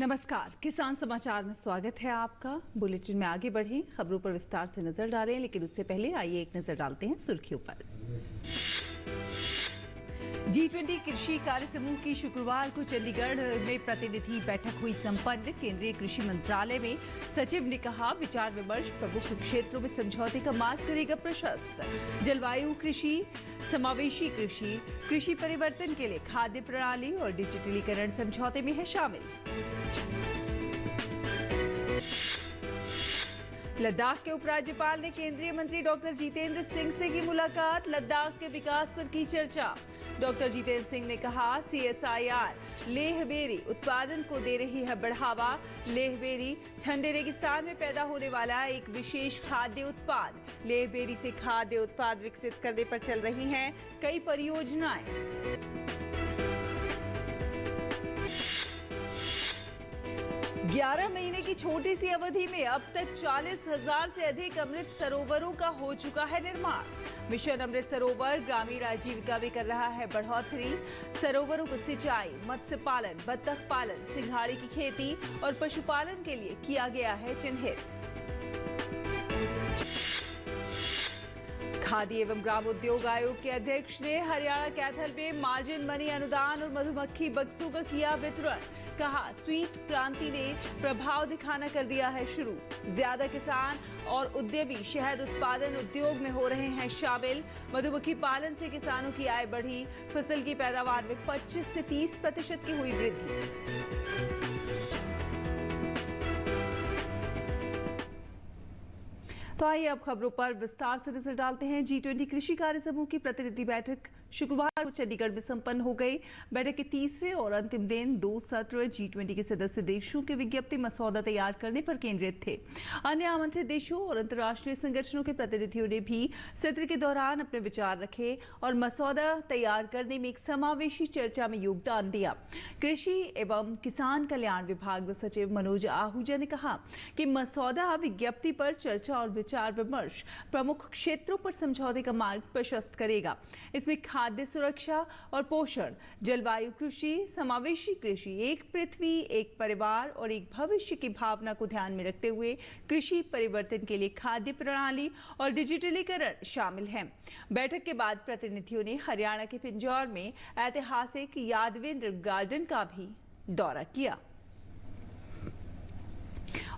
नमस्कार, किसान समाचार में स्वागत है आपका। बुलेटिन में आगे बढ़ें, खबरों पर विस्तार से नजर डालें, लेकिन उससे पहले आइए एक नजर डालते हैं सुर्खियों पर। G20 कृषि कार्य समूह की शुक्रवार को चंडीगढ़ में प्रतिनिधि बैठक हुई संपन्न। केंद्रीय कृषि मंत्रालय में सचिव ने कहा, विचार विमर्श प्रमुख क्षेत्रों में समझौते का मार्ग करेगा प्रशस्त। जलवायु कृषि, समावेशी कृषि, कृषि परिवर्तन के लिए खाद्य प्रणाली और डिजिटलीकरण समझौते में है शामिल। लद्दाख के उपराज्यपाल ने केंद्रीय मंत्री डॉक्टर जितेंद्र सिंह से की मुलाकात। लद्दाख के विकास पर की चर्चा। डॉक्टर जितेंद्र सिंह ने कहा, CSIR लेह बेरी उत्पादन को दे रही है बढ़ावा। लेह बेरी ठंडे रेगिस्तान में पैदा होने वाला एक विशेष खाद्य उत्पाद। लेह बेरी से खाद्य उत्पाद विकसित करने पर चल रही हैं कई परियोजनाएं। 11 महीने की छोटी सी अवधि में अब तक 40,000 से अधिक अमृत सरोवरों का हो चुका है निर्माण। मिशन अमृत सरोवर ग्रामीण आजीविका में कर रहा है बढ़ोतरी। सरोवरों को सिंचाई, मत्स्य पालन, बत्तख पालन, सिंघाड़े की खेती और पशुपालन के लिए किया गया है चिन्हित। खादी एवं ग्राम उद्योग आयोग के अध्यक्ष ने हरियाणा कैथल में मार्जिन मनी अनुदान और मधुमक्खी बक्सों का किया वितरण। कहा, स्वीट क्रांति ने प्रभाव दिखाना कर दिया है शुरू। ज्यादा किसान और उद्यमी शहद उत्पादन उद्योग में हो रहे हैं शामिल। मधुमक्खी पालन से किसानों की आय बढ़ी। फसल की पैदावार में 25 से 30% की हुई वृद्धि। तो आइए अब खबरों पर विस्तार से नजर डालते हैं। G20 कृषि कार्य समूह की प्रतिनिधि बैठक शुक्रवार को चंडीगढ़ में संपन्न हो गई। बैठक के तीसरे और अंतिम दिन 2 सत्र G20 के सदस्य देशों के विज्ञप्ति मसौदा तैयार करने पर केंद्रित थे। अन्य आमंत्रित देशों और अंतर्राष्ट्रीय संगठनों के प्रतिनिधियों ने भी सत्र के दौरान अपने विचार रखे और मसौदा तैयार करने में एक समावेशी चर्चा में योगदान दिया। कृषि एवं किसान कल्याण विभाग में सचिव मनोज आहूजा ने कहा कि मसौदा विज्ञप्ति पर चर्चा और विचार विमर्श प्रमुख क्षेत्रों पर समझौते का मार्ग प्रशस्त करेगा। इसमें खाद्य सुरक्षा और पोषण, जलवायु कृषि, समावेशी कृषि, एक पृथ्वी एक परिवार और एक भविष्य की भावना को ध्यान में रखते हुए कृषि परिवर्तन के लिए खाद्य प्रणाली और डिजिटलीकरण शामिल हैं। बैठक के बाद प्रतिनिधियों ने हरियाणा के पिंजौर में ऐतिहासिक यादवेंद्र गार्डन का भी दौरा किया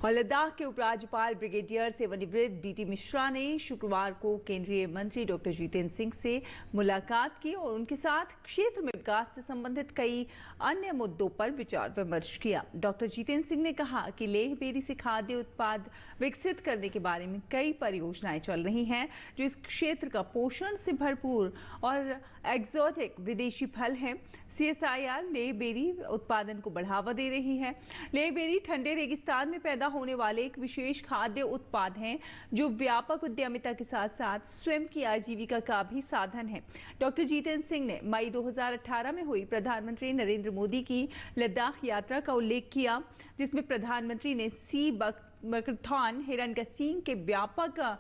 और लद्दाख के उपराज्यपाल ब्रिगेडियर सेवानिवृत्त BT मिश्रा ने शुक्रवार को केंद्रीय मंत्री डॉक्टर जितेंद्र सिंह से मुलाकात की और उनके साथ क्षेत्र में विकास से संबंधित कई अन्य मुद्दों पर विचार विमर्श किया। डॉक्टर जितेंद्र सिंह ने कहा कि लेह बेरी से खाद्य उत्पाद विकसित करने के बारे में कई परियोजनाएं चल रही हैं जो इस क्षेत्र का पोषण से भरपूर और एक्सोटिक विदेशी फल है। CSIR लेह बेरी उत्पादन को बढ़ावा दे रही है। लेह बेरी ठंडे रेगिस्तान में पैदा होने वाले एक विशेष खाद्य उत्पाद हैं जो व्यापक उद्यमिता के साथ साथ स्वयं की आजीविका का भी साधन है। डॉक्टर जितेंद्र सिंह ने मई 2018 में हुई प्रधानमंत्री नरेंद्र मोदी की लद्दाख यात्रा का उल्लेख किया, जिसमें प्रधानमंत्री ने सी बकथॉर्न हिरन का सींग के व्यापक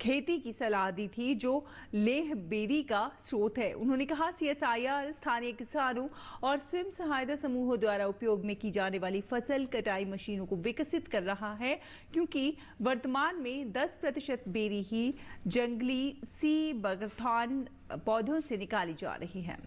खेती की सलाह दी थी जो लेह बेरी का स्रोत है। उन्होंने कहा, CSIR स्थानीय किसानों और स्वयं सहायता समूहों द्वारा उपयोग में की जाने वाली फसल कटाई मशीनों को विकसित कर रहा है, क्योंकि वर्तमान में 10% बेरी ही जंगली सी बकथॉर्न पौधों से निकाली जा रही है।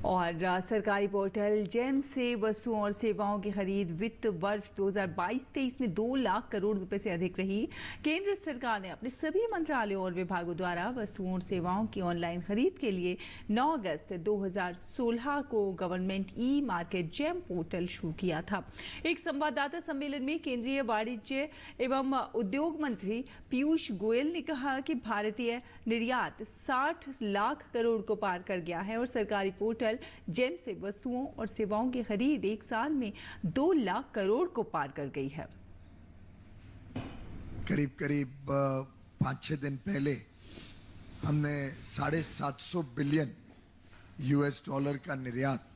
और सरकारी पोर्टल जेम से वस्तुओं और सेवाओं की खरीद वित्त वर्ष 2022-23 में 2 लाख करोड़ रुपए से अधिक रही। केंद्र सरकार ने अपने सभी मंत्रालयों और विभागों द्वारा वस्तुओं और सेवाओं की ऑनलाइन खरीद के लिए 9 अगस्त 2016 को गवर्नमेंट ई-मार्केट जेम पोर्टल शुरू किया था। एक संवाददाता सम्मेलन में केंद्रीय वाणिज्य एवं उद्योग मंत्री पीयूष गोयल ने कहा कि भारतीय निर्यात 60 लाख करोड़ को पार कर गया है और सरकारी पोर्टल जेम से वस्तुओं और सेवाओं की खरीद एक साल में 2 लाख करोड़ को पार कर गई है। करीब 5-6 दिन पहले हमने 750 बिलियन $, का निर्यात,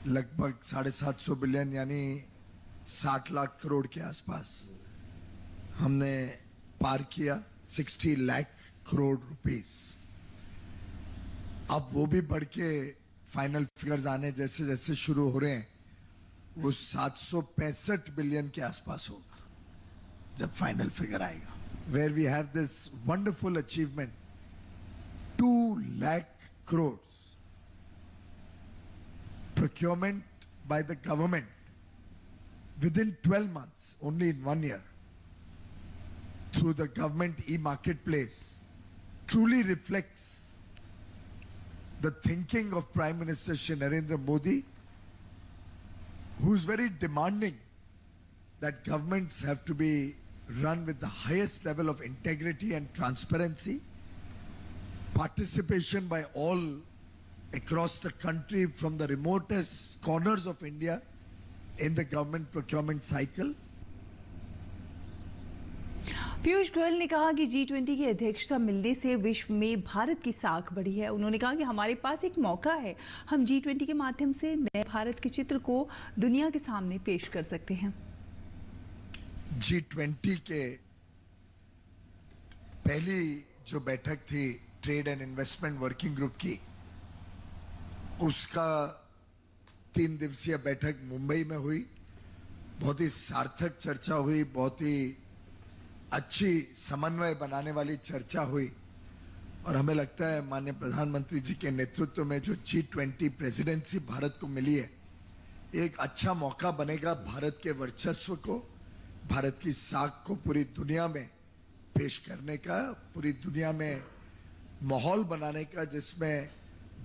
लगभग 750 बिलियन यानी 60 लाख करोड़ के आसपास हमने पार किया। 60 लाख करोड़ रुपीस। अब वो भी बढ़ के फाइनल फिगर्स आने जैसे जैसे शुरू हो रहे हैं वो 765 बिलियन के आसपास होगा जब फाइनल फिगर आएगा. Where we have this wonderful achievement, 2 lakh crores procurement by the government within 12 months, only in 1 year, through the government e-marketplace, truly reflects the thinking of Prime Minister Shri Narendra Modi, who is very demanding that governments have to be run with the highest level of integrity and transparency, participation by all across the country from the remotest corners of India in the government procurement cycle. Piyush Goyal ने कहा कि G20 की अध्यक्षता मिलने से विश्व में भारत की साख बढ़ी है. उन्होंने कहा कि हमारे पास एक मौका है, हम G20 के माध्यम से नए भारत के चित्र को दुनिया के सामने पेश कर सकते हैं. G20 के पहली जो बैठक थी trade and investment working group की, उसका 3 दिवसीय बैठक मुंबई में हुई. बहुत ही सार्थक चर्चा हुई, बहुत ही अच्छी समन्वय बनाने वाली चर्चा हुई. और हमें लगता है माननीय प्रधानमंत्री जी के नेतृत्व में जो G20 प्रेसिडेंसी भारत को मिली है, एक अच्छा मौका बनेगा भारत के वर्चस्व को, भारत की साख को पूरी दुनिया में पेश करने का, पूरी दुनिया में माहौल बनाने का, जिसमें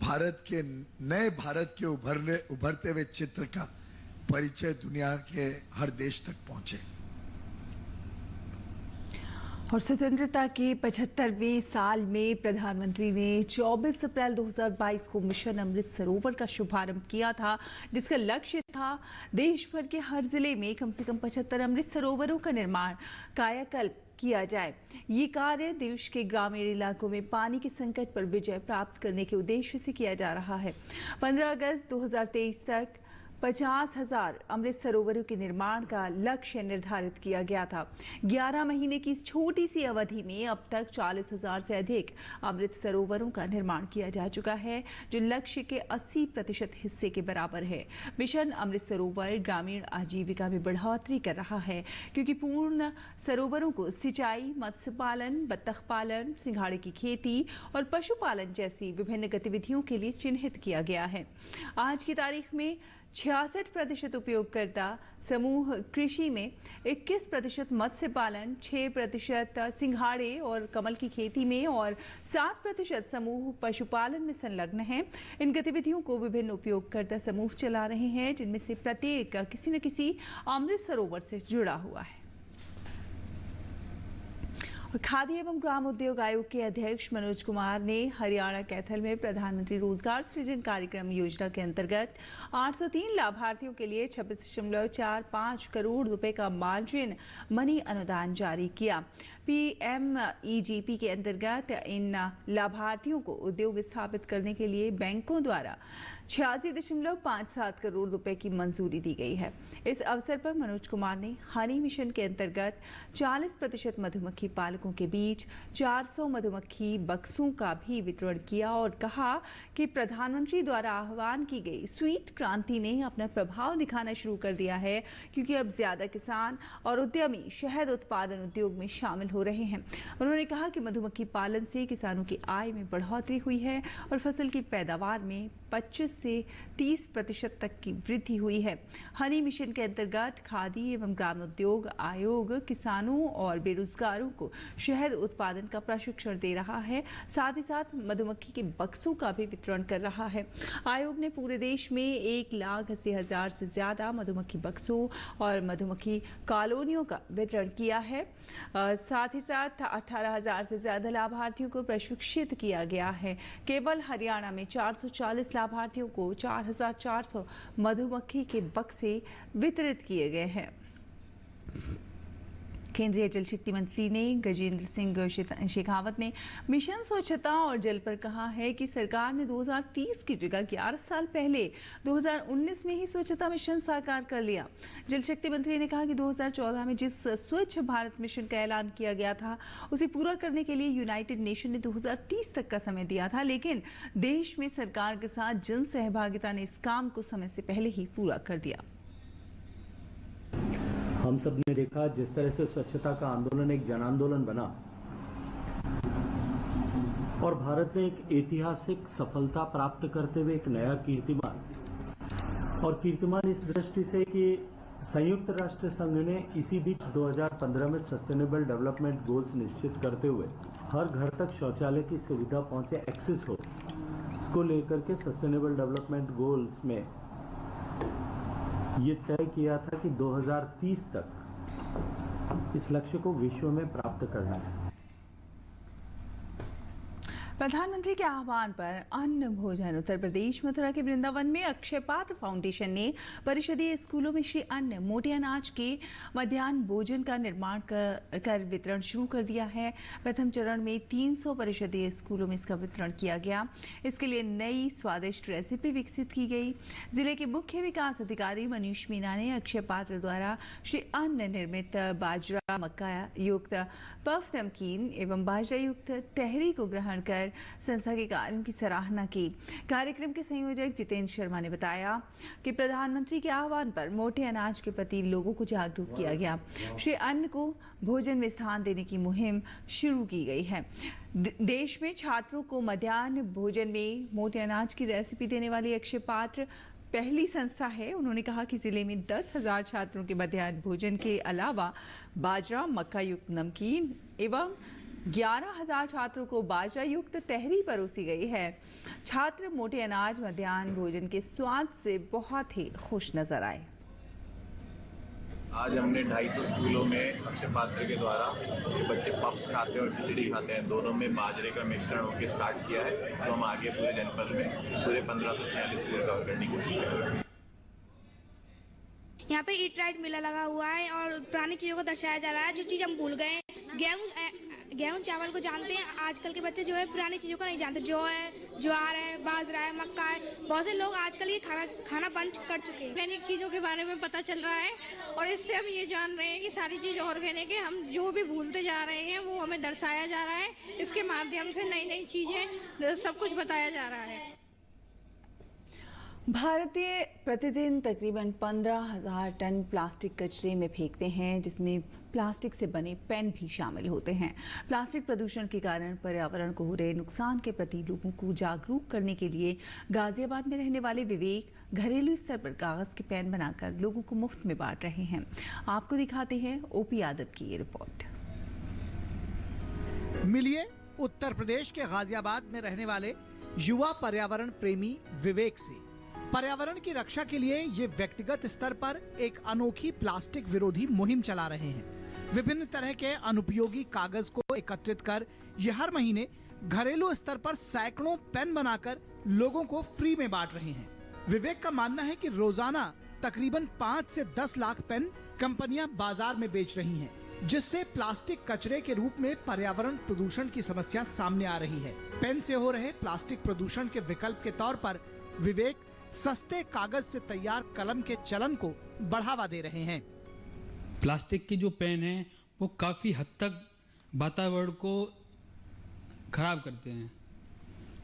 भारत के नए भारत के उभरते हुए चित्र का परिचय दुनिया के हर देश तक पहुंचे. और स्वतंत्रता के 75वें साल में प्रधानमंत्री ने 24 अप्रैल 2022 को मिशन अमृत सरोवर का शुभारंभ किया था, जिसका लक्ष्य था देश भर के हर जिले में कम से कम 75 अमृत सरोवरों का निर्माण कायाकल्प किया जाए. ये कार्य देश के ग्रामीण इलाकों में पानी के संकट पर विजय प्राप्त करने के उद्देश्य से किया जा रहा है. 15 अगस्त 2023 तक 50,000 अमृत सरोवरों के निर्माण का लक्ष्य निर्धारित किया गया था. 11 महीने की इस छोटी सी अवधि में अब तक 40,000 से अधिक अमृत सरोवरों का निर्माण किया जा चुका है, जो लक्ष्य के 80% हिस्से के बराबर है. मिशन अमृत सरोवर ग्रामीण आजीविका में बढ़ोतरी कर रहा है, क्योंकि पूर्ण सरोवरों को सिंचाई, मत्स्य पालन, बत्तख पालन, सिंघाड़े की खेती और पशुपालन जैसी विभिन्न गतिविधियों के लिए चिन्हित किया गया है. आज की तारीख में 66% उपयोगकर्ता समूह कृषि में, 21% मत्स्य पालन, 6% सिंघाड़े और कमल की खेती में और 7% समूह पशुपालन में संलग्न हैं. इन गतिविधियों को विभिन्न उपयोगकर्ता समूह चला रहे हैं, जिनमें से प्रत्येक किसी न किसी अमृत सरोवर से जुड़ा हुआ है. खादी एवं ग्राम उद्योग आयोग के अध्यक्ष मनोज कुमार ने हरियाणा कैथल में प्रधानमंत्री रोजगार सृजन कार्यक्रम योजना के अंतर्गत 803 लाभार्थियों के लिए 26.45 करोड़ रुपए का मार्जिन मनी अनुदान जारी किया. PMEGP के अंतर्गत इन लाभार्थियों को उद्योग स्थापित करने के लिए बैंकों द्वारा 86.57 करोड़ रुपए की मंजूरी दी गई है. इस अवसर पर मनोज कुमार ने हनी मिशन के अंतर्गत 40% मधुमक्खी पालकों के बीच 400 मधुमक्खी बक्सों का भी वितरण किया और कहा कि प्रधानमंत्री द्वारा आह्वान की गई स्वीट क्रांति ने अपना प्रभाव दिखाना शुरू कर दिया है, क्योंकि अब ज्यादा किसान और उद्यमी शहद उत्पादन उद्योग में शामिल हो रहे हैं. उन्होंने कहा कि मधुमक्खी पालन से किसानों की आय में बढ़ोतरी हुई है और फसल की पैदावार में 25 से 30% तक की वृद्धि हुई है. हनी मिशन के अंतर्गत खादी एवं ग्राम उद्योग आयोग किसानों और बेरोजगारों को शहद उत्पादन का प्रशिक्षण दे रहा है, साथ ही साथ मधुमक्खी के बक्सों का भी वितरण कर रहा है. आयोग ने पूरे देश में 1,80,000 से ज्यादा मधुमक्खी बक्सों और मधुमक्खी कॉलोनियों का वितरण किया है. साथ ही साथ 18,000 से ज्यादा लाभार्थियों को प्रशिक्षित किया गया है. केवल हरियाणा में 440 लाभार्थियों को 4,400 मधुमक्खी के बक्से वितरित किए गए हैं. केंद्रीय जल शक्ति मंत्री ने गजेंद्र सिंह शेखावत ने मिशन स्वच्छता और जल पर कहा है कि सरकार ने 2030 की जगह 11 साल पहले 2019 में ही स्वच्छता मिशन साकार कर लिया. जल शक्ति मंत्री ने कहा कि 2014 में जिस स्वच्छ भारत मिशन का ऐलान किया गया था, उसे पूरा करने के लिए यूनाइटेड नेशन ने 2030 तक का समय दिया था, लेकिन देश में सरकार के साथ जन सहभागिता ने इस काम को समय से पहले ही पूरा कर दिया. हम सब ने देखा जिस तरह से स्वच्छता का आंदोलन एक जन आंदोलन बना और भारत ने एक ऐतिहासिक सफलता प्राप्त करते हुए एक नया कीर्तिमान, और कीर्तिमान इस दृष्टि से कि संयुक्त राष्ट्र संघ ने इसी बीच 2015 में सस्टेनेबल डेवलपमेंट गोल्स निश्चित करते हुए हर घर तक शौचालय की सुविधा पहुंचे, एक्सेस हो, इसको लेकर के सस्टेनेबल डेवलपमेंट गोल्स में ये तय किया था कि 2030 तक इस लक्ष्य को विश्व में प्राप्त करना है। प्रधानमंत्री के आह्वान पर अन्न भोजन उत्तर प्रदेश मथुरा के वृंदावन में अक्षय पात्र फाउंडेशन ने परिषदीय स्कूलों में श्री अन्न मोटे अनाज के मध्याह्न भोजन का निर्माण कर वितरण शुरू कर दिया है। प्रथम चरण में 300 परिषदीय स्कूलों में इसका वितरण किया गया। इसके लिए नई स्वादिष्ट रेसिपी विकसित की गई। जिले के मुख्य विकास अधिकारी मनीष मीना ने अक्षय पात्र द्वारा श्री अन्न निर्मित बाजरा मक्का युक्त पफ नमकीन एवं बाजरा युक्त तहरी को ग्रहण कर संस्था के कार्यों की सराहना की। कार्यक्रम के संयोजक जितेंद्र शर्मा ने बताया कि प्रधानमंत्री के आह्वान पर मोटे अनाज के प्रति लोगों को जागरूक किया गया। श्री अन्न को भोजन में स्थान देने की मुहिम शुरू की गई है। देश में छात्रों को मध्याह्न भोजन में मोटे अनाज की रेसिपी देने वाली अक्षय पात्र पहली संस्था है। उन्होंने कहा कि जिले में 10,000 छात्रों के मध्याह्न भोजन के अलावा बाजरा मक्का युक्त नमकीन एवं 11,000 छात्रों को बाजरा युक्त तहरी परोसी गई है। छात्र मोटे अनाज मध्याह्न भोजन के स्वाद से बहुत ही खुश नजर आए। आज हमने 250 स्कूलों में अक्षय पात्र के द्वारा ये बच्चे पफ्स खाते हैं और खिचड़ी खाते हैं, दोनों में बाजरे का मिश्रण होकर स्टार्ट किया है। इसको हम आगे पूरे जनपद में पूरे 1546 स्कूल कवर करने की कोशिश कर रहे हैं। यहाँ पे ईट राइट मेला लगा हुआ है और पुरानी चीज़ों को दर्शाया जा रहा है, जो चीज़ हम भूल गए। गेहूं चावल को जानते हैं, आजकल के बच्चे जो है पुरानी चीज़ों को नहीं जानते। जो है ज्वार है, बाजरा है, मक्का है, बहुत से लोग आजकल ये खाना बंद कर चुके हैं। ऑर्गेनिक चीज़ों के बारे में पता चल रहा है और इससे हम ये जान रहे हैं कि सारी चीज़ ऑर्गेनिक है। हम जो भी भूलते जा रहे हैं वो हमें दर्शाया जा रहा है। इसके माध्यम से नई नई चीज़ें सब कुछ बताया जा रहा है। भारतीय प्रतिदिन तकरीबन 15,000 टन प्लास्टिक कचरे में फेंकते हैं, जिसमें प्लास्टिक से बने पेन भी शामिल होते हैं। प्लास्टिक प्रदूषण के कारण पर्यावरण को हो रहे नुकसान के प्रति लोगों को जागरूक करने के लिए गाजियाबाद में रहने वाले विवेक घरेलू स्तर पर कागज के पेन बनाकर लोगों को मुफ्त में बांट रहे हैं। आपको दिखाते हैं ओपी यादव की ये रिपोर्ट। मिलिए उत्तर प्रदेश के गाजियाबाद में रहने वाले युवा पर्यावरण प्रेमी विवेक से। पर्यावरण की रक्षा के लिए ये व्यक्तिगत स्तर पर एक अनोखी प्लास्टिक विरोधी मुहिम चला रहे हैं। विभिन्न तरह के अनुपयोगी कागज को एकत्रित कर ये हर महीने घरेलू स्तर पर सैकड़ों पेन बनाकर लोगों को फ्री में बांट रहे हैं। विवेक का मानना है कि रोजाना तकरीबन 5 से 10 लाख पेन कंपनियां बाजार में बेच रही हैं, जिससे प्लास्टिक कचरे के रूप में पर्यावरण प्रदूषण की समस्या सामने आ रही है। पेन से हो रहे प्लास्टिक प्रदूषण के विकल्प के तौर पर विवेक सस्ते कागज से तैयार कलम के चलन को बढ़ावा दे रहे हैं। प्लास्टिक के जो पेन हैं वो काफ़ी हद तक वातावरण को खराब करते हैं।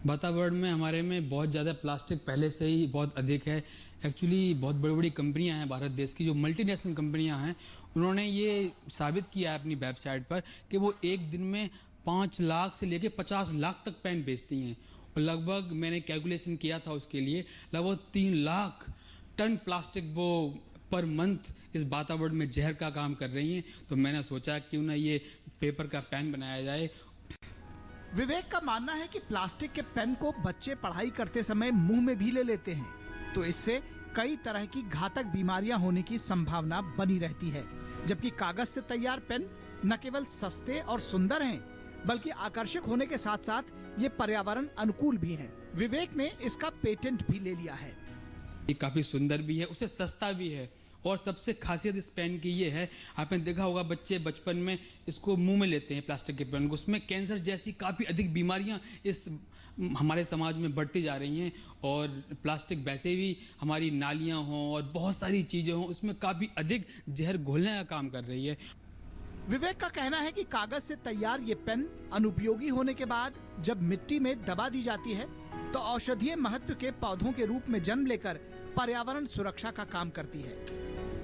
वातावरण में हमारे में बहुत ज़्यादा प्लास्टिक पहले से ही बहुत अधिक है। एक्चुअली बहुत बड़ी बड़ी कंपनियां हैं भारत देश की, जो मल्टीनेशनल कंपनियां हैं, उन्होंने ये साबित किया है अपनी वेबसाइट पर कि वो एक दिन में 5 लाख से लेकर 50 लाख तक पेन बेचती हैं। और लगभग मैंने कैलकुलेशन किया था उसके लिए, लगभग 3 लाख टन प्लास्टिक वो पर मंथ इस वातावरण में जहर का काम कर रही हैं। तो मैंने सोचा क्यों ना ये पेपर का पेन बनाया जाए। विवेक का मानना है कि प्लास्टिक के पेन को बच्चे पढ़ाई करते समय मुंह में भी ले लेते हैं, तो इससे कई तरह की घातक बीमारियां होने की संभावना बनी रहती है। जबकि कागज से तैयार पेन न केवल सस्ते और सुंदर हैं, बल्कि आकर्षक होने के साथ साथ ये पर्यावरण अनुकूल भी हैं। विवेक ने इसका पेटेंट भी ले लिया है। ये काफ़ी सुंदर भी है, उससे सस्ता भी है, और सबसे खासियत इस पेन की ये है, आपने देखा होगा बच्चे बचपन में इसको मुंह में लेते हैं प्लास्टिक के पेन को, उसमें कैंसर जैसी काफ़ी अधिक बीमारियां इस हमारे समाज में बढ़ती जा रही हैं। और प्लास्टिक वैसे भी हमारी नालियां हों और बहुत सारी चीज़ें हों, उसमें काफ़ी अधिक जहर घोलने का काम कर रही है। विवेक का कहना है कि कागज से तैयार ये पेन अनुपयोगी होने के बाद जब मिट्टी में दबा दी जाती है तो औषधीय महत्व के पौधों के रूप में जन्म लेकर पर्यावरण सुरक्षा का काम करती है।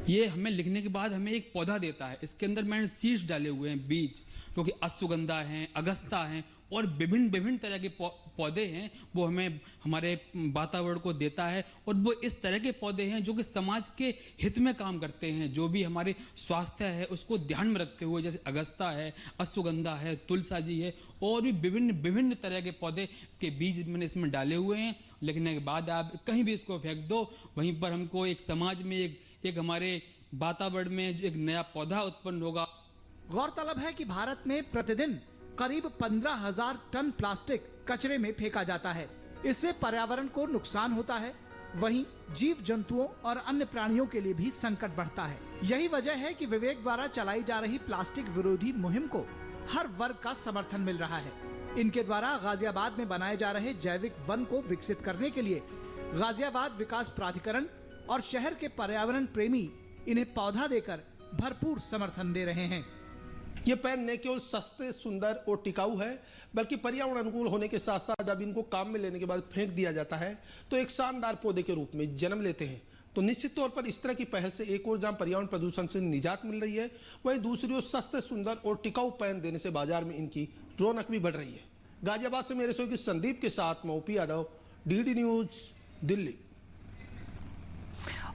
ये हमें लिखने के बाद हमें एक पौधा देता है। इसके अंदर मैंने सीड्स डाले हुए हैं, बीज, जो कि अश्वगंधा हैं, अगस्ता हैं और विभिन्न तरह के पौधे हैं, वो हमें हमारे वातावरण को देता है। और वो इस तरह के पौधे हैं जो कि समाज के हित में काम करते हैं, जो भी हमारे स्वास्थ्य है उसको ध्यान में रखते हुए, जैसे अगस्ता है, अश्वगंधा है, तुलसा जी है और भी विभिन्न तरह के पौधे के बीज मैंने इसमें डाले हुए हैं। लिखने के बाद आप कहीं भी इसको फेंक दो, वहीं पर हमको एक समाज में एक हमारे वातावरण में एक नया पौधा उत्पन्न होगा। गौरतलब है कि भारत में प्रतिदिन करीब 15,000 टन प्लास्टिक कचरे में फेंका जाता है। इससे पर्यावरण को नुकसान होता है, वहीं जीव जंतुओं और अन्य प्राणियों के लिए भी संकट बढ़ता है। यही वजह है कि विवेक द्वारा चलाई जा रही प्लास्टिक विरोधी मुहिम को हर वर्ग का समर्थन मिल रहा है। इनके द्वारा गाजियाबाद में बनाए जा रहे जैविक वन को विकसित करने के लिए गाजियाबाद विकास प्राधिकरण और शहर के पर्यावरण प्रेमी इन्हें पौधा देकर भरपूर समर्थन दे रहे हैं। ये पेन न केवल सस्ते, सुंदर और टिकाऊ है, बल्कि पर्यावरण अनुकूल होने के साथ साथ जब इनको काम में लेने के बाद फेंक दिया जाता है तो एक शानदार पौधे के रूप में जन्म लेते हैं। तो निश्चित तौर पर इस तरह की पहल से एक और जहां पर्यावरण प्रदूषण से निजात मिल रही है, वहीं दूसरी ओर सस्ते, सुंदर और टिकाऊ पेन देने से बाजार में इनकी रौनक भी बढ़ रही है। गाजियाबाद से मेरे सहयोगी संदीप के साथ मैं OP Yadav, DD news, Delhi.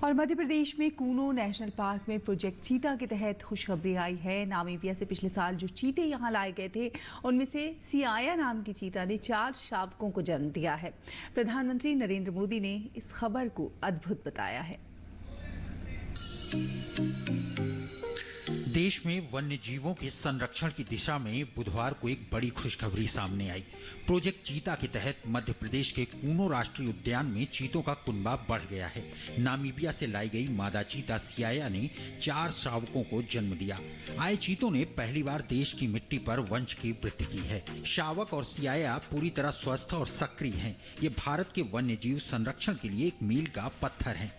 और मध्य प्रदेश में कूनो नेशनल पार्क में प्रोजेक्ट चीता के तहत खुशखबरी आई है। नामीबिया से पिछले साल जो चीते यहां लाए गए थे, उनमें से सियाया नाम की चीता ने 4 शावकों को जन्म दिया है। प्रधानमंत्री नरेंद्र मोदी ने इस खबर को अद्भुत बताया है। देश में वन्य जीवों के संरक्षण की दिशा में बुधवार को एक बड़ी खुशखबरी सामने आई। प्रोजेक्ट चीता के तहत मध्य प्रदेश के कूनो राष्ट्रीय उद्यान में चीतों का कुनबा बढ़ गया है। नामीबिया से लाई गई मादा चीता सियाया ने 4 शावकों को जन्म दिया। आए चीतों ने पहली बार देश की मिट्टी पर वंश की वृद्धि की है। शावक और सियाया पूरी तरह स्वस्थ और सक्रिय हैं। ये भारत के वन्य जीव संरक्षण के लिए एक मील का पत्थर है।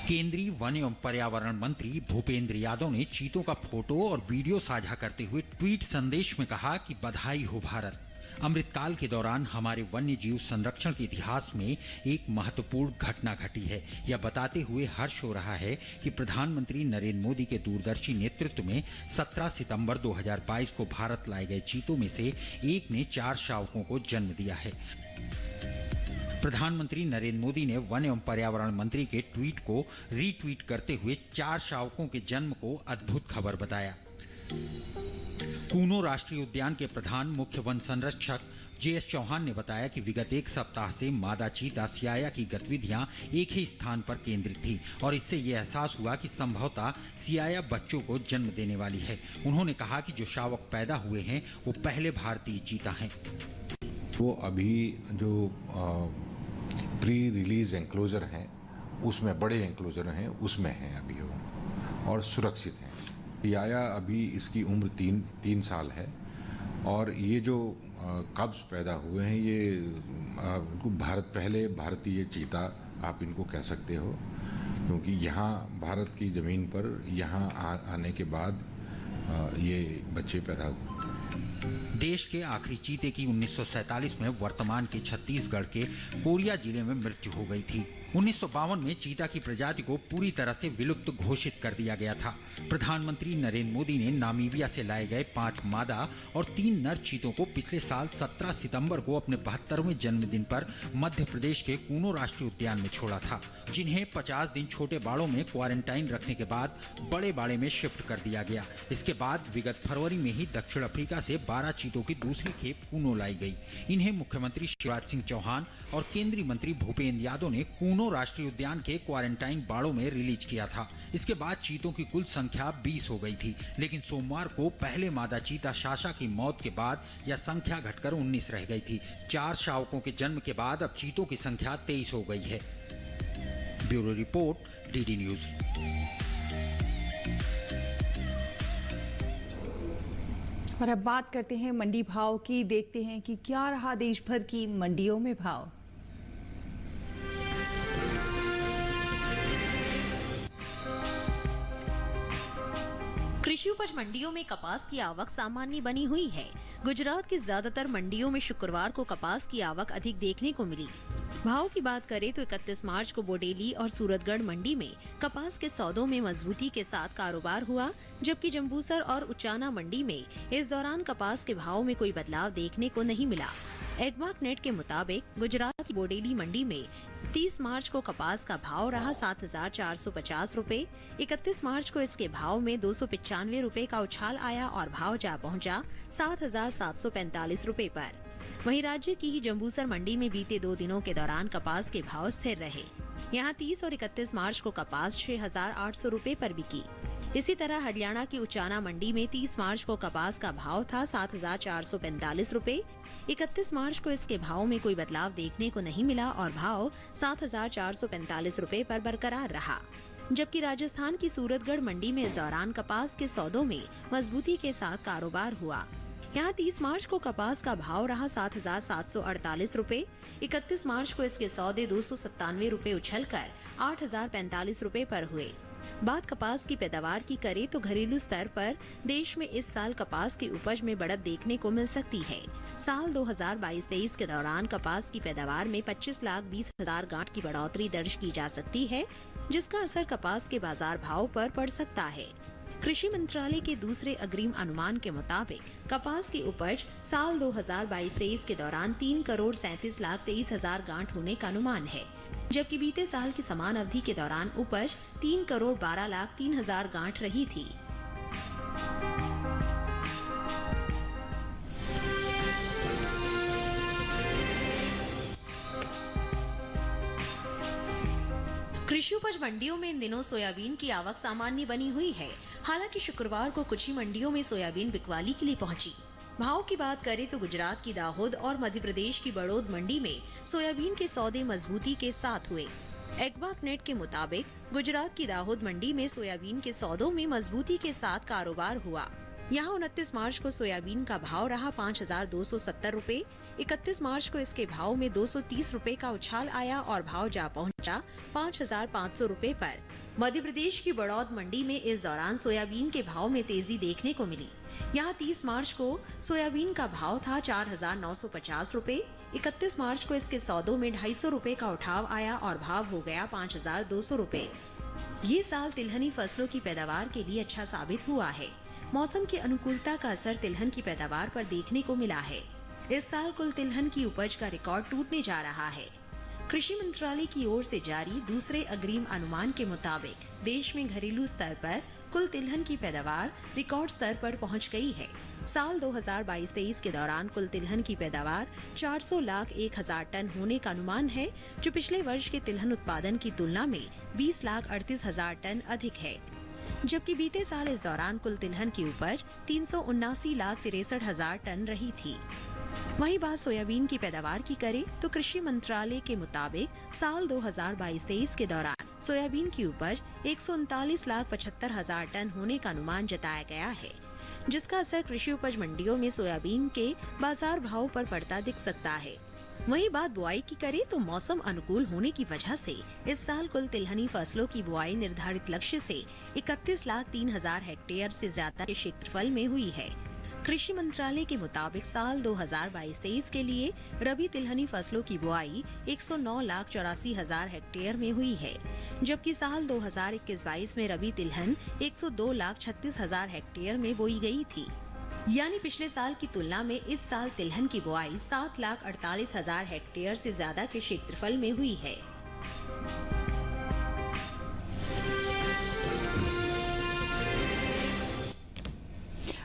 केंद्रीय वन एवं पर्यावरण मंत्री भूपेंद्र यादव ने चीतों का फोटो और वीडियो साझा करते हुए ट्वीट संदेश में कहा कि बधाई हो भारत। अमृतकाल के दौरान हमारे वन्य जीव संरक्षण के इतिहास में एक महत्वपूर्ण घटना घटी है। यह बताते हुए हर्ष हो रहा है कि प्रधानमंत्री नरेंद्र मोदी के दूरदर्शी नेतृत्व में 17 सितंबर 2022 को भारत लाए गए चीतों में से एक ने 4 शावकों को जन्म दिया है। प्रधानमंत्री नरेंद्र मोदी ने वन एवं पर्यावरण मंत्री के ट्वीट को रीट्वीट करते हुए 4 शावकों के जन्म को अद्भुत खबर बताया। कूनो राष्ट्रीय उद्यान के प्रधान मुख्य वन संरक्षक JS चौहान ने बताया कि विगत 1 सप्ताह से मादा चीता सियाया की गतिविधियां एक ही स्थान पर केंद्रित थी और इससे ये एहसास हुआ कि संभवतः सियाया बच्चों को जन्म देने वाली है। उन्होंने कहा कि जो शावक पैदा हुए हैं वो पहले भारतीय चीता हैं। वो अभी जो प्री रिलीज एंक्लोजर हैं उसमें, बड़े एंक्लोजर हैं उसमें हैं अभी वो और सुरक्षित हैं। सियाया अभी इसकी उम्र 3 साल है और ये जो कब्स पैदा हुए हैं ये पहले भारतीय चीता आप इनको कह सकते हो, क्योंकि यहाँ भारत की ज़मीन पर यहाँ आने के बाद ये बच्चे पैदा हुए। देश के आखिरी चीते की 1947 में वर्तमान के छत्तीसगढ़ के कोरिया जिले में मृत्यु हो गई थी। 1952 में चीता की प्रजाति को पूरी तरह से विलुप्त घोषित कर दिया गया था। प्रधानमंत्री नरेंद्र मोदी ने नामीबिया से लाए गए 5 मादा और 3 नर चीतों को पिछले साल 17 सितंबर को अपने 72वें जन्मदिन पर मध्य प्रदेश के कूनो राष्ट्रीय उद्यान में छोड़ा था, जिन्हें 50 दिन छोटे बाड़ों में क्वारंटाइन रखने के बाद बड़े बाड़े में शिफ्ट कर दिया गया। इसके बाद विगत फरवरी में ही दक्षिण अफ्रीका से 12 चीतों की दूसरी खेप कूनो लाई गई। इन्हें मुख्यमंत्री शिवराज सिंह चौहान और केंद्रीय मंत्री भूपेंद्र यादव ने कूनो राष्ट्रीय उद्यान के क्वारंटाइन बाड़ों में रिलीज किया था। इसके बाद चीतों की कुल संख्या 20 हो गई थी, लेकिन सोमवार को पहले मादा चीता शाशा की मौत के बाद यह संख्या घटकर 19 रह गई थी। 4 शावकों के जन्म के बाद अब चीतों की संख्या 23 हो गई है। Bureau report, DD news. और अब बात करते हैं मंडी भाव की। देखते हैं कि क्या रहा देश भर की मंडियों में भाव। कृषि उपज मंडियों में कपास की आवक सामान्य बनी हुई है। गुजरात की ज्यादातर मंडियों में शुक्रवार को कपास की आवक अधिक देखने को मिली। भाव की बात करें तो 31 मार्च को बोडेली और सूरतगढ़ मंडी में कपास के सौदों में मजबूती के साथ कारोबार हुआ, जबकि जम्बूसर और उचाना मंडी में इस दौरान कपास के भाव में कोई बदलाव देखने को नहीं मिला। एग्मार्क नेट के मुताबिक गुजरात की बोडेली मंडी में 30 मार्च को कपास का भाव रहा 7,450 रुपए। 31 मार्च को इसके भाव में 295 रुपए का उछाल आया और भाव जा पहुंचा 7,745 रुपए पर। वहीं राज्य की ही जम्बूसर मंडी में बीते 2 दिनों के दौरान कपास के भाव स्थिर रहे। यहां 30 और 31 मार्च को कपास 6,800 रुपए पर बिकी। इसी तरह हरियाणा की उचाना मंडी में 30 मार्च को कपास का भाव था 7,445 रुपए। 31 मार्च को इसके भाव में कोई बदलाव देखने को नहीं मिला और भाव 7,445 रुपए पर बरकरार रहा। जबकि राजस्थान की सूरतगढ़ मंडी में इस दौरान कपास के सौदों में मजबूती के साथ कारोबार हुआ। यहाँ 30 मार्च को कपास का भाव रहा 7,748 रुपए। 31 मार्च को इसके सौदे 297 रुपए उछलकर 8,045 रुपए पर हुए। बात कपास की पैदावार की करें तो घरेलू स्तर पर देश में इस साल कपास की उपज में बढ़त देखने को मिल सकती है। साल 2022-23 के दौरान कपास की पैदावार में 25,20,000 गांठ की बढ़ोतरी दर्ज की जा सकती है, जिसका असर कपास के बाजार भाव पर पड़ सकता है। कृषि मंत्रालय के दूसरे अग्रिम अनुमान के मुताबिक कपास की उपज साल 2022-23 के दौरान 3,37,23,000 गांठ होने का अनुमान है, जबकि बीते साल की समान अवधि के दौरान उपज 3,12,03,000 गांठ रही थी। कृषि उपज मंडियों में इन दिनों सोयाबीन की आवक सामान्य बनी हुई है। हालांकि शुक्रवार को कुछ ही मंडियों में सोयाबीन बिकवाली के लिए पहुंची। भाव की बात करें तो गुजरात की दाहोद और मध्य प्रदेश की बड़ौद मंडी में सोयाबीन के सौदे मजबूती के साथ हुए। एग्मार्क नेट के मुताबिक गुजरात की दाहोद मंडी में सोयाबीन के सौदों में मजबूती के साथ कारोबार हुआ। यहाँ 29 मार्च को सोयाबीन का भाव रहा 5,270 रुपए। 31 मार्च को इसके भाव में 230 रुपए का उछाल आया और भाव जा पहुंचा 5,500 रुपए पर। मध्य प्रदेश की बड़ौद मंडी में इस दौरान सोयाबीन के भाव में तेजी देखने को मिली। यहाँ 30 मार्च को सोयाबीन का भाव था 4,950 रुपए। 31 मार्च को इसके सौदों में 250 रुपए का उठाव आया और भाव हो गया 5,200 रुपए। ये साल तिलहनी फसलों की पैदावार के लिए अच्छा साबित हुआ है। मौसम की अनुकूलता का असर तिलहन की पैदावार पर देखने को मिला है। इस साल कुल तिलहन की उपज का रिकॉर्ड टूटने जा रहा है। कृषि मंत्रालय की ओर से जारी दूसरे अग्रिम अनुमान के मुताबिक देश में घरेलू स्तर पर कुल तिलहन की पैदावार रिकॉर्ड स्तर पर पहुंच गई है। साल 2022-23 के दौरान कुल तिलहन की पैदावार 400,01,000 टन होने का अनुमान है, जो पिछले वर्ष के तिलहन उत्पादन की तुलना में 20,38,000 टन अधिक है। जबकि बीते साल इस दौरान कुल तिलहन की उपज 379,63,000 टन रही थी। वहीं बात सोयाबीन की पैदावार की करें तो कृषि मंत्रालय के मुताबिक साल 2022-23 के दौरान सोयाबीन की उपज 139,75,000 टन होने का अनुमान जताया गया है, जिसका असर कृषि उपज मंडियों में सोयाबीन के बाजार भाव पर पड़ता दिख सकता है। वहीं बात बुआई की करें तो मौसम अनुकूल होने की वजह से इस साल कुल तिलहनी फसलों की बुआई निर्धारित लक्ष्य से 31,03,000 हेक्टेयर से ज्यादा के क्षेत्रफल में हुई है। कृषि मंत्रालय के मुताबिक साल 2022-23 के लिए रबी तिलहनी फसलों की बुआई 109,84,000 हेक्टेयर में हुई है, जबकि साल 2021-22 में रबी तिलहन 102,36,000 हेक्टेयर में बोई गई थी। यानी पिछले साल की तुलना में इस साल तिलहन की बुआई 7,48,000 हेक्टेयर से ज्यादा के क्षेत्रफल में हुई है।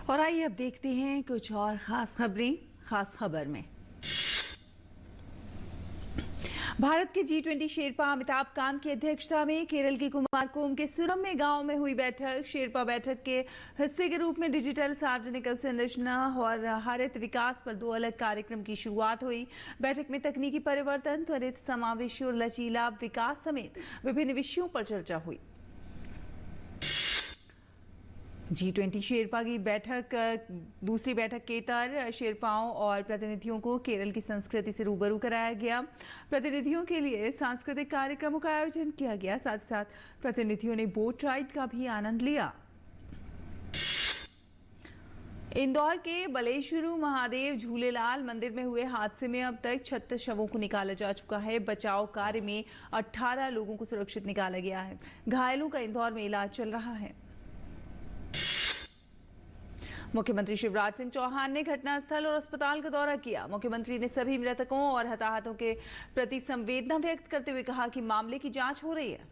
और आइए अब देखते हैं कुछ और खास खबरें। खास खबर में भारत के G20 शेरपा अमिताभ कांत की अध्यक्षता में केरल की कुमारकोम के सुरम्य गांव में हुई बैठक। शेरपा बैठक के हिस्से के रूप में डिजिटल सार्वजनिक अवसंरचना और हरित विकास पर 2 अलग कार्यक्रम की शुरुआत हुई। बैठक में तकनीकी परिवर्तन, त्वरित समावेशी और लचीला विकास समेत विभिन्न विषयों पर चर्चा हुई। G20 शेरपा की दूसरी बैठक के तर शेरपाओं और प्रतिनिधियों को केरल की संस्कृति से रूबरू कराया गया। प्रतिनिधियों के लिए सांस्कृतिक कार्यक्रमों का आयोजन किया गया। साथ साथ प्रतिनिधियों ने बोट राइड का भी आनंद लिया। इंदौर के बलेश्वरू महादेव झूलेलाल मंदिर में हुए हादसे में अब तक 36 शवों को निकाला जा चुका है। बचाव कार्य में 18 लोगों को सुरक्षित निकाला गया है। घायलों का इंदौर में इलाज चल रहा है। मुख्यमंत्री शिवराज सिंह चौहान ने घटनास्थल और अस्पताल का दौरा किया। मुख्यमंत्री ने सभी मृतकों और हताहतों के प्रति संवेदना व्यक्त करते हुए कहा कि मामले की जांच हो रही है।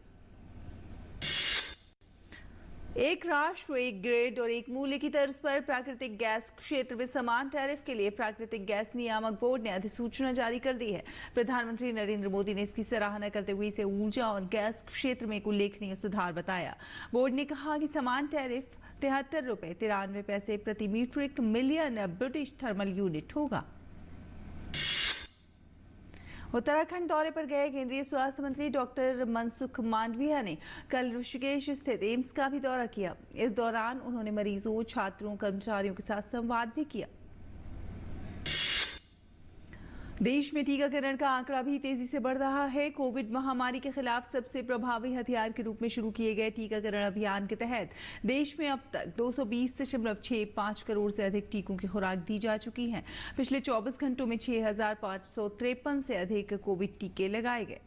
एक राष्ट्र, एक ग्रिड और एक मूल्य की तर्ज पर प्राकृतिक गैस क्षेत्र में समान टैरिफ के लिए प्राकृतिक गैस नियामक बोर्ड ने अधिसूचना जारी कर दी है। प्रधानमंत्री नरेंद्र मोदी ने इसकी सराहना करते हुए इसे ऊर्जा और गैस क्षेत्र में एक उल्लेखनीय सुधार बताया। बोर्ड ने कहा कि समान टैरिफ 73 रुपए 93 पैसे प्रति metric million British thermal unit होगा। उत्तराखंड दौरे पर गए केंद्रीय स्वास्थ्य मंत्री डॉक्टर मनसुख मांडविया ने कल ऋषिकेश स्थित एम्स का भी दौरा किया। इस दौरान उन्होंने मरीजों, छात्रों, कर्मचारियों के साथ संवाद भी किया। देश में टीकाकरण का आंकड़ा भी तेजी से बढ़ रहा है। कोविड महामारी के खिलाफ सबसे प्रभावी हथियार के रूप में शुरू किए गए टीकाकरण अभियान के तहत देश में अब तक 220.65 करोड़ से अधिक टीकों की खुराक दी जा चुकी है। पिछले 24 घंटों में 6,553 से अधिक कोविड टीके लगाए गए।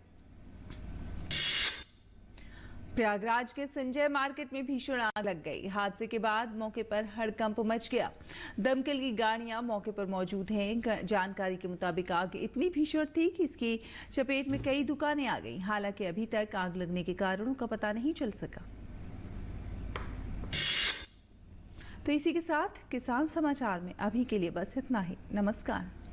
प्रयागराज के संजय मार्केट में भीषण आग लग गई। हादसे के बाद मौके पर हड़कंप मच गया। दमकल की गाड़ियां मौके पर मौजूद हैं। जानकारी के मुताबिक आग इतनी भीषण थी कि इसकी चपेट में कई दुकानें आ गईं। हालांकि अभी तक आग लगने के कारणों का पता नहीं चल सका। तो इसी के साथ किसान समाचार में अभी के लिए बस इतना ही। नमस्कार।